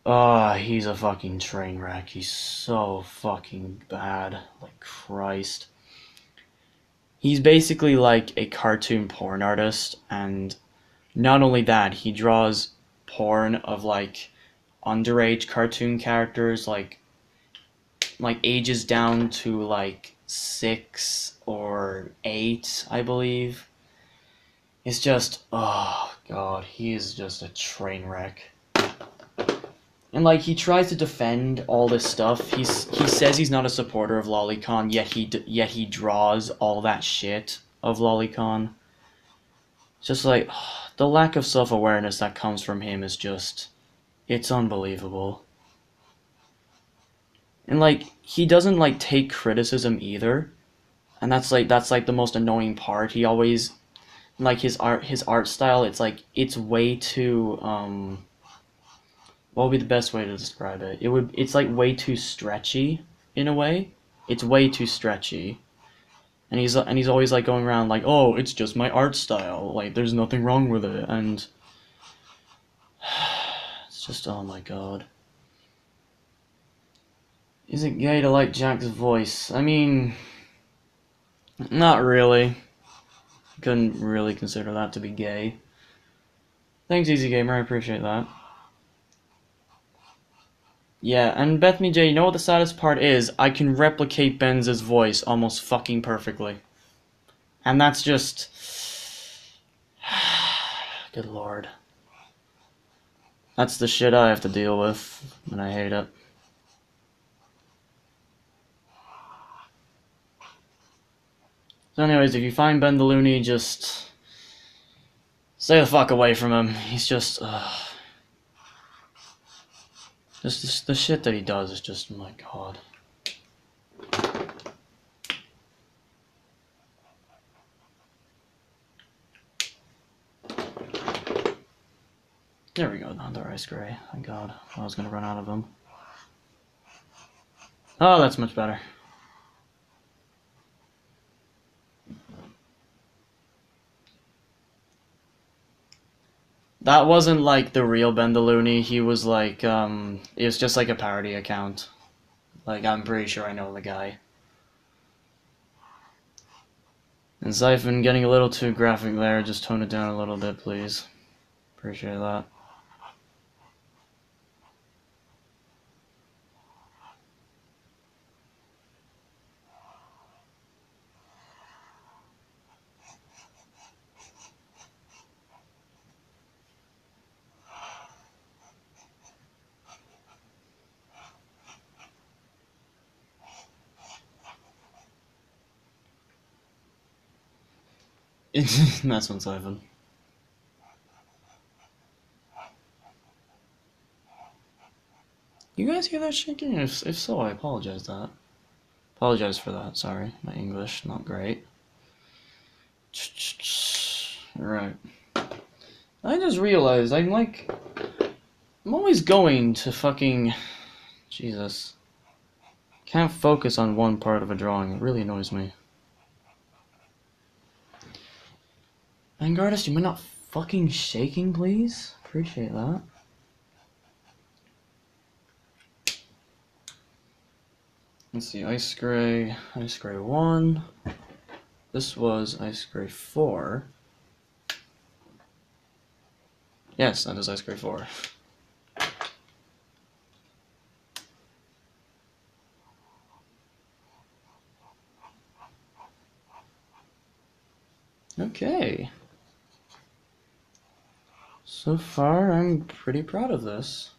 he's a fucking train wreck. He's so fucking bad. Like, Christ. He's basically like a cartoon porn artist, and not only that, he draws porn of like underage cartoon characters, like ages down to like 6 or 8, I believe. It's just, oh god, he is just a train wreck. And like he tries to defend all this stuff. He says he's not a supporter of Lolicon, yet he draws all that shit of Lolicon. Just like the lack of self-awareness that comes from him is just, it's unbelievable. And like he doesn't like take criticism either. And that's like the most annoying part. He always like his art style, it's way too what would be the best way to describe it? It's like way too stretchy in a way. It's way too stretchy. And he's always like going around like, "Oh, it's just my art style. Like there's nothing wrong with it." And it's just, oh my god. Is it gay to like Jack's voice? I mean, not really. Couldn't really consider that to be gay. Thanks, Easy Gamer, I appreciate that. Yeah, and Bethany J, you know what the saddest part is? I can replicate Ben's voice almost fucking perfectly. And that's just... Good lord. That's the shit I have to deal with, and I hate it. So anyways, if you find Ben the Looney, just... stay the fuck away from him. He's just... Just the shit that he does is just, oh my god. There we go, another ice gray. Thank god. I was gonna run out of them. Oh, that's much better. That wasn't like the real Ben the Looney. He was like, it was just like a parody account. Like, I'm pretty sure I know the guy. And Siphon getting a little too graphic there. Just tone it down a little bit, please. Appreciate that. That's one Siphon. You guys hear that shaking? If so, I apologize that. Apologize for that, sorry. My English, not great. Right. I just realized I'm always going to fucking... Jesus. Can't focus on one part of a drawing. It really annoys me. Vanguardist, you might not fucking shaking, please? Appreciate that. Let's see, Ice Gray 1. This was Ice Gray 4. Yes, that is Ice Gray 4. Okay. So far, I'm pretty proud of this.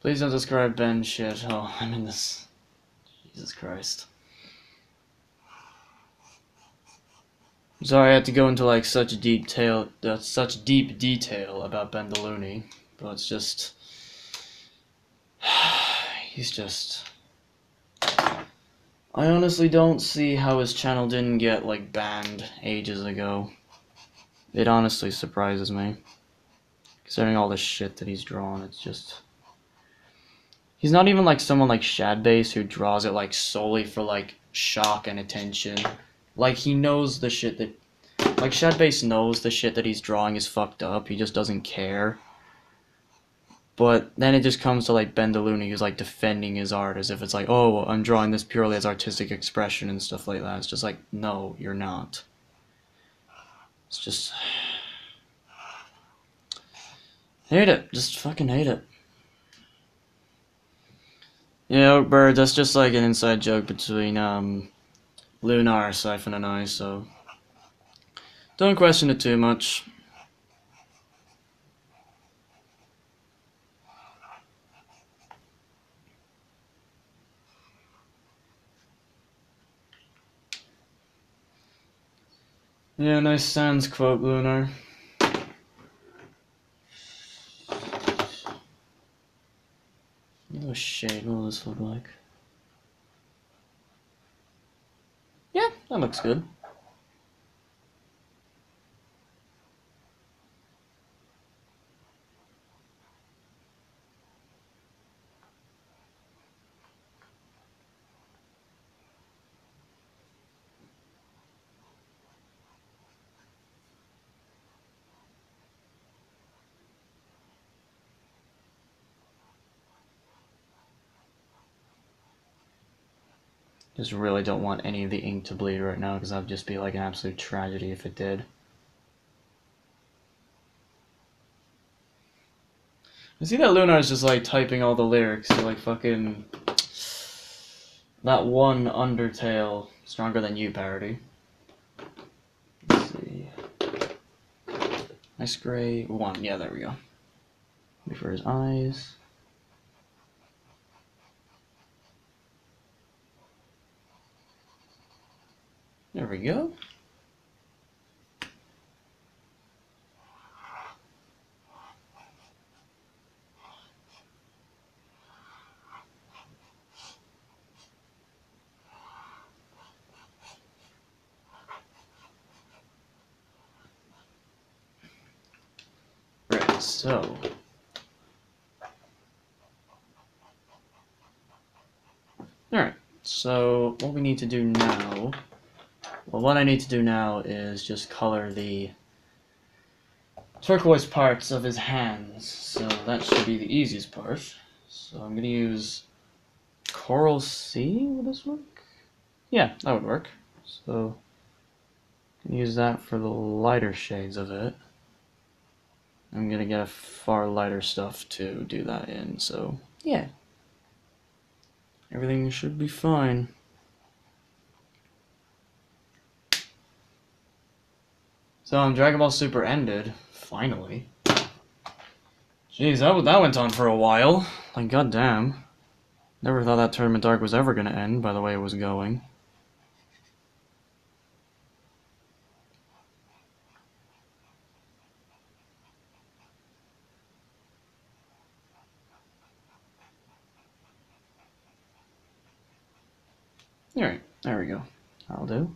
Please don't describe Ben shit. Oh, I'm in this. Jesus Christ. Sorry I had to go into like such deep detail about Ben the Looney, but it's just he's just. I honestly don't see how his channel didn't get like banned ages ago. It honestly surprises me, considering all the shit that he's drawn. It's just he's not even like someone like Shadbase who draws it like solely for like shock and attention. Like he knows the shit that. Like, Shadbase knows the shit that he's drawing is fucked up, he just doesn't care. But then it just comes to, like, Ben DeLuny, who's, like, defending his art as if it's like, oh, I'm drawing this purely as artistic expression and stuff like that. It's just like, no, you're not. It's just... hate it. Just fucking hate it. You know, Bird, that's just, like, an inside joke between, Lunar, Siphon, and I, so... don't question it too much. Yeah, nice sans quote, Lunar. Oh shade, what will this look like? Yeah, that looks good. Just really don't want any of the ink to bleed right now because that would just be like an absolute tragedy if it did. I see that Lunar's just like typing all the lyrics to like fucking that one Undertale Stronger Than You parody. Let's see. Ice Gray 1. Yeah, there we go. Before his eyes. There we go. Right, so alright, so what we need to do now, well, what I need to do now is just color the turquoise parts of his hands, so that should be the easiest part. So I'm going to use Coral Sea, will this work? Yeah, that would work. So use that for the lighter shades of it. I'm going to get a far lighter stuff to do that in, so yeah. Everything should be fine. So Dragon Ball Super ended, finally. Jeez, that went on for a while. Like, goddamn. Never thought that tournament arc was ever gonna end by the way it was going. Alright, there we go. That'll do.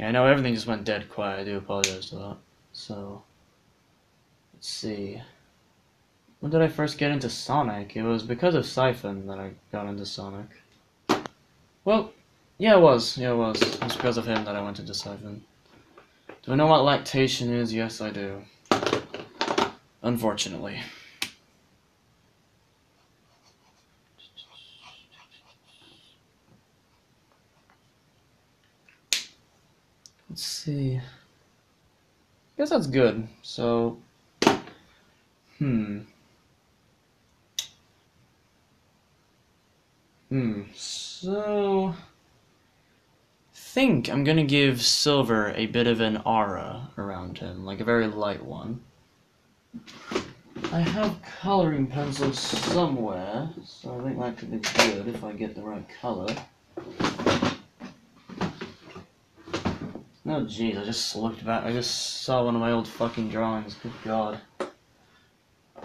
Yeah, I know everything just went dead quiet. I do apologize for that. So, let's see. When did I first get into Sonic? It was because of Siphon that I got into Sonic. Well, yeah, it was. Yeah, it was. It was because of him that I went into Siphon. Do I know what lactation is? Yes, I do. Unfortunately. Let's see. I guess that's good. So, So, think I'm gonna give Silver a bit of an aura around him, like a very light one. I have coloring pencils somewhere, so I think that could be good if I get the right color. Oh jeez, I just looked back, I just saw one of my old fucking drawings, good god.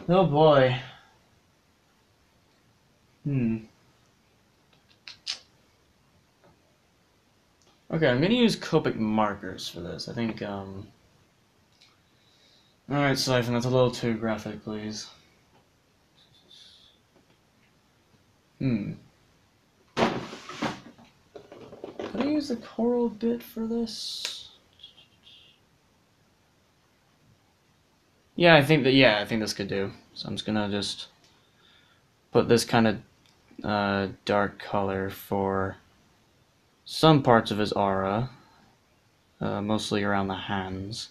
Oh boy. Okay, I'm gonna use Copic markers for this. I think, Alright, Siphon, that's a little too graphic, please. Could I use the coral bit for this? Yeah, I think this could do. So I'm just gonna just put this kind of dark color for some parts of his aura, mostly around the hands.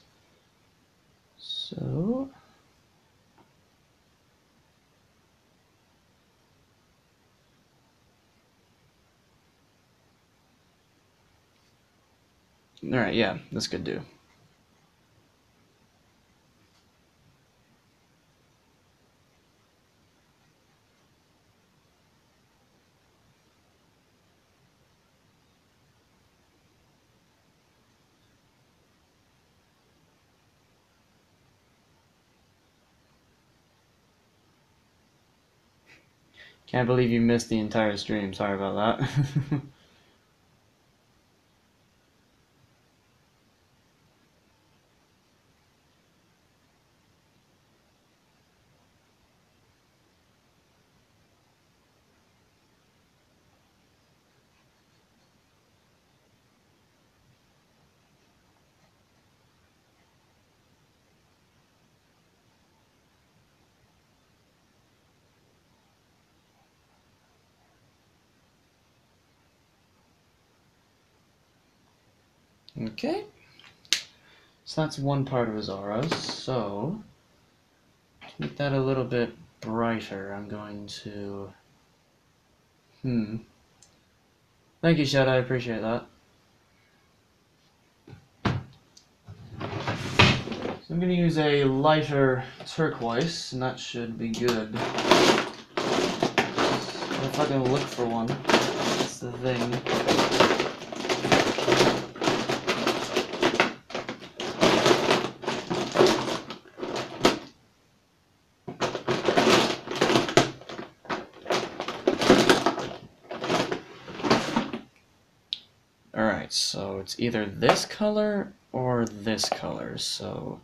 So, alright, yeah, this could do. Can't believe you missed the entire stream, sorry about that. Okay. So that's one part of his aura. So, to make that a little bit brighter, I'm going to... Thank you, Shadow, I appreciate that. So I'm going to use a lighter turquoise, and that should be good. If I can look for one, that's the thing. Alright, so it's either this color or this color, so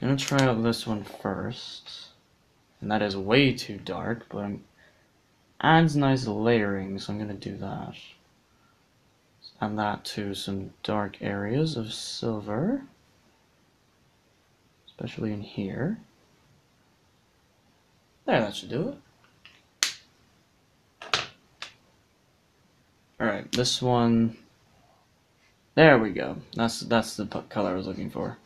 I'm gonna try out this one first. And that is way too dark, but adds nice layering, so I'm gonna do that. Add that to some dark areas of silver, especially in here. There, that should do it. Alright, this one. There we go. That's the color I was looking for.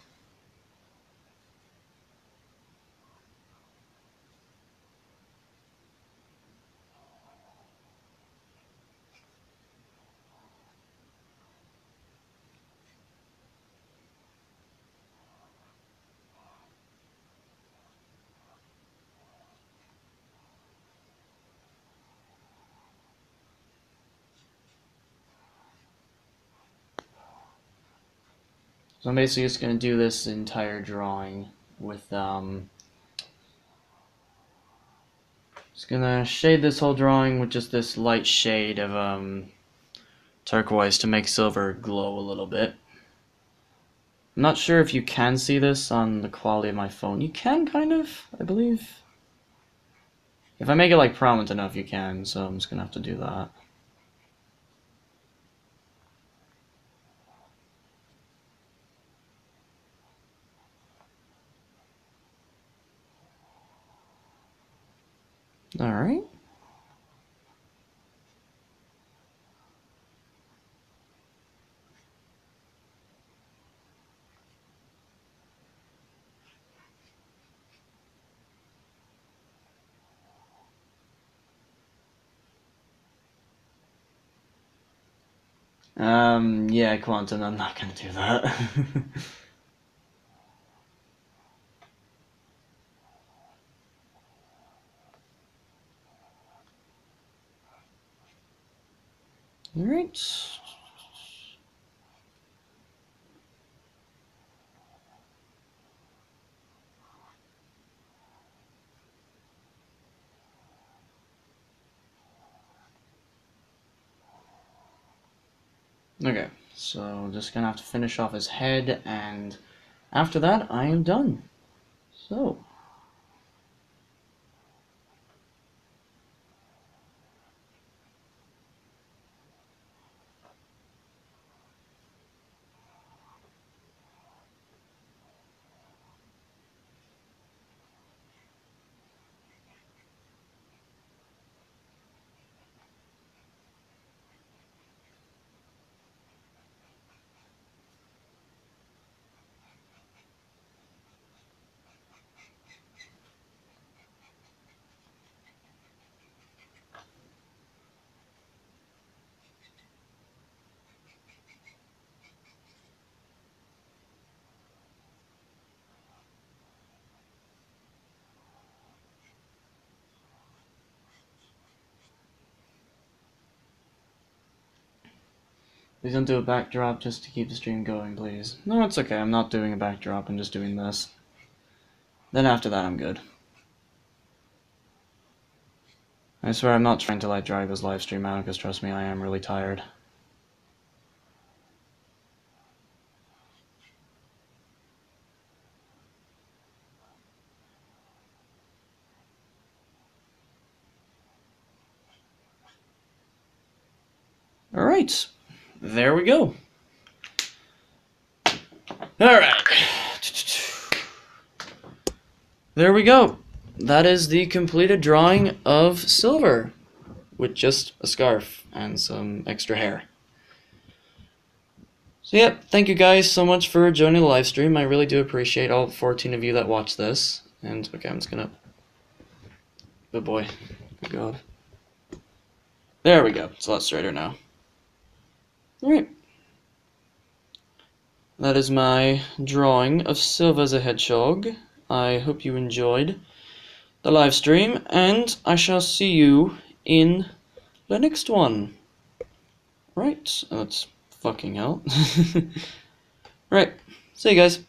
So I'm basically just going to do this entire drawing with, just going to shade this whole drawing with just this light shade of, turquoise to make silver glow a little bit. I'm not sure if you can see this on the quality of my phone. You can, kind of, I believe. If I make it like prominent enough, you can, so I'm just gonna have to do that. Alright. Yeah, Quantum, I'm not gonna do that. Alright. Okay, so just gonna have to finish off his head, and after that, I am done. So. Please don't do a backdrop just to keep the stream going, please. No, it's okay. I'm not doing a backdrop. I'm just doing this. Then after that, I'm good. I swear I'm not trying to like drag this live stream out, because trust me, I am really tired. Alright. There we go. Alright. There we go. That is the completed drawing of Silver, with just a scarf and some extra hair. So yeah, thank you guys so much for joining the live stream. I really do appreciate all 14 of you that watched this. And okay, I'm just gonna... Good boy. Good God. There we go. It's a lot straighter now. Alright. That is my drawing of Silva as a hedgehog. I hope you enjoyed the live stream, and I shall see you in the next one. Right, that's fucking hell. Right, see you guys.